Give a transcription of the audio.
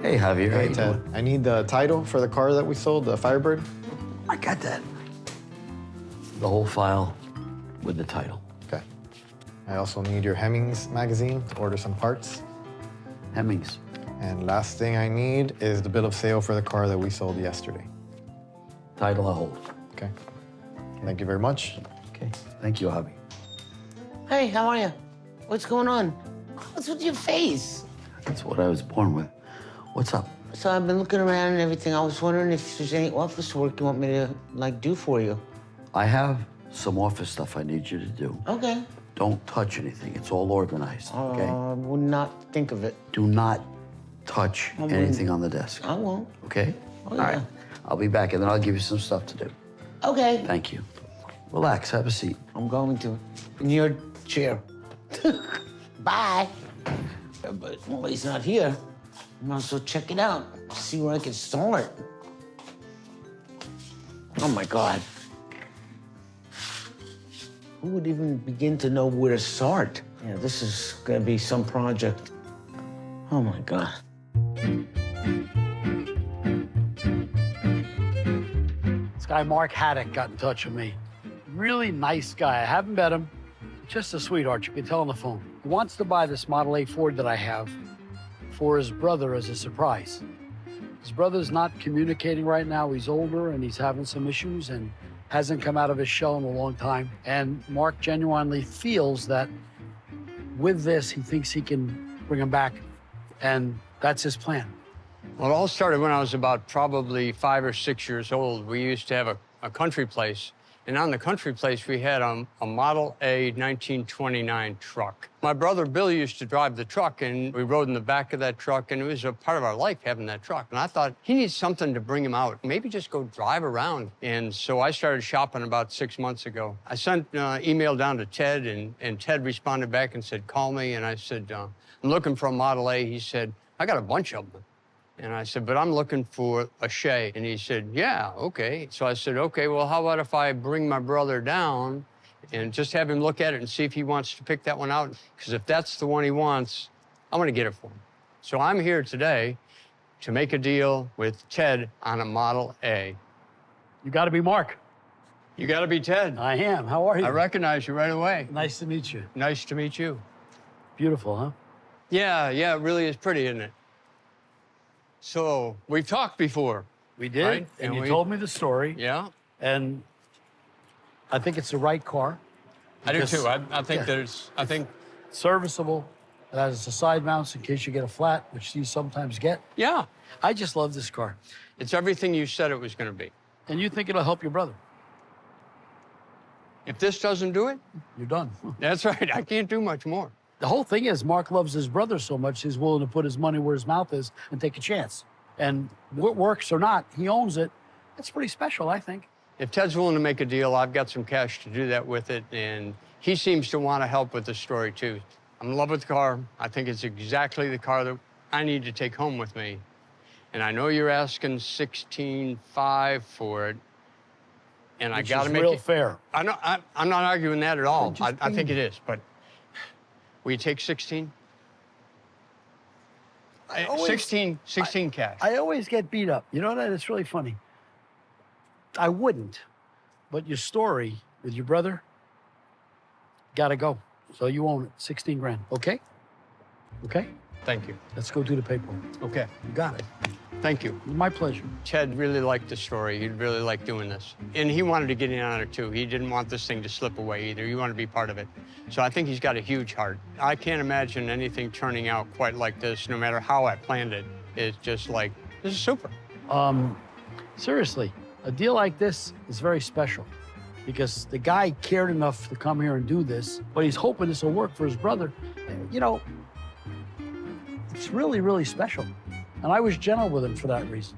Hey, Javier. Hey, Ted. I need the title for the car that we sold, the Firebird. I got that. The whole file with the title. Okay. I also need your Hemmings magazine to order some parts. Hemmings. And last thing I need is the bill of sale for the car that we sold yesterday. Title I hold. Okay. Thank you very much. Okay. Thank you, Javi. Hey, how are you? What's going on? What's with your face? That's what I was born with. What's up? So I've been looking around and everything. I was wondering if there's any office work you want me to, like, do for you. I have some office stuff I need you to do. Okay. Don't touch anything. It's all organized, okay? I would not think of it. Do not touch anything on the desk. I won't. Okay? Oh, All yeah. right. I'll be back, and then I'll give you some stuff to do. Okay. Thank you. Relax. Have a seat. I'm going to. In your chair. Bye. But well, he's not here. I might as well check it out. See where I can start. Oh, my God. Who would even begin to know where to start? Yeah, this is gonna be some project. Oh, my God. This guy, Mark Haddock, got in touch with me. Really nice guy. I haven't met him. Just a sweetheart, you can tell on the phone. He wants to buy this Model A Ford that I have for his brother as a surprise. His brother's not communicating right now. He's older and he's having some issues and hasn't come out of his shell in a long time. And Mark genuinely feels that with this, he thinks he can bring him back, and that's his plan. Well, it all started when I was about probably 5 or 6 years old. We used to have a country place, and on the country place, we had a Model A 1929 truck. My brother Bill used to drive the truck, and we rode in the back of that truck, and it was a part of our life having that truck. And I thought, he needs something to bring him out. Maybe just go drive around. And so I started shopping about 6 months ago. I sent an email down to Ted, and Ted responded back and said, call me. And I said, I'm looking for a Model A. He said, I got a bunch of them. And I said, but I'm looking for a Shay. And he said, yeah, okay. So I said, okay, well, how about if I bring my brother down and just have him look at it and see if he wants to pick that one out? Because if that's the one he wants, I'm gonna get it for him. So I'm here today to make a deal with Ted on a Model A. You gotta be Mark. You gotta be Ted. I am. How are you? I recognize you right away. Nice to meet you. Nice to meet you. Beautiful, huh? Yeah, it really is pretty, isn't it? So we've talked before. We did, right? and you told me the story. Yeah. And I think it's the right car. I do too. I think Yeah. there's, I think, Serviceable. It has a side mounts in case you get a flat, which you sometimes get. yeah, I just love this car. it's everything you said it was going to be. And you think it'll help your brother. If this doesn't do it, You're done. that's right. I can't do much more. The whole thing is Mark loves his brother so much, he's willing to put his money where his mouth is and take a chance. And what works or not, he owns it. That's pretty special, I think. If Ted's willing to make a deal, I've got some cash to do that with it, and he seems to want to help with the story too. I'm in love with the car. I think it's exactly the car that I need to take home with me. And I know you're asking $16,500 for it, and I got to make real it fair. I know, I'm not arguing that at all. Just I think it is, but will you take 16? 16 cash. I always get beat up. You know that? It's really funny. I wouldn't, but your story with your brother, gotta go. So you own it, 16 grand, okay? Okay? Thank you. Let's go do the paperwork. Okay, You got it. thank you. My pleasure. Ted really liked the story. He'd really like doing this. And he wanted to get in on it too. He didn't want this thing to slip away either. He wanted to be part of it. So I think he's got a huge heart. I can't imagine anything turning out quite like this, no matter how I planned it. It's just like, this is super. Seriously, a deal like this is very special because the guy cared enough to come here and do this, but he's hoping this will work for his brother. You know, it's really, really special. And I was gentle with him for that reason.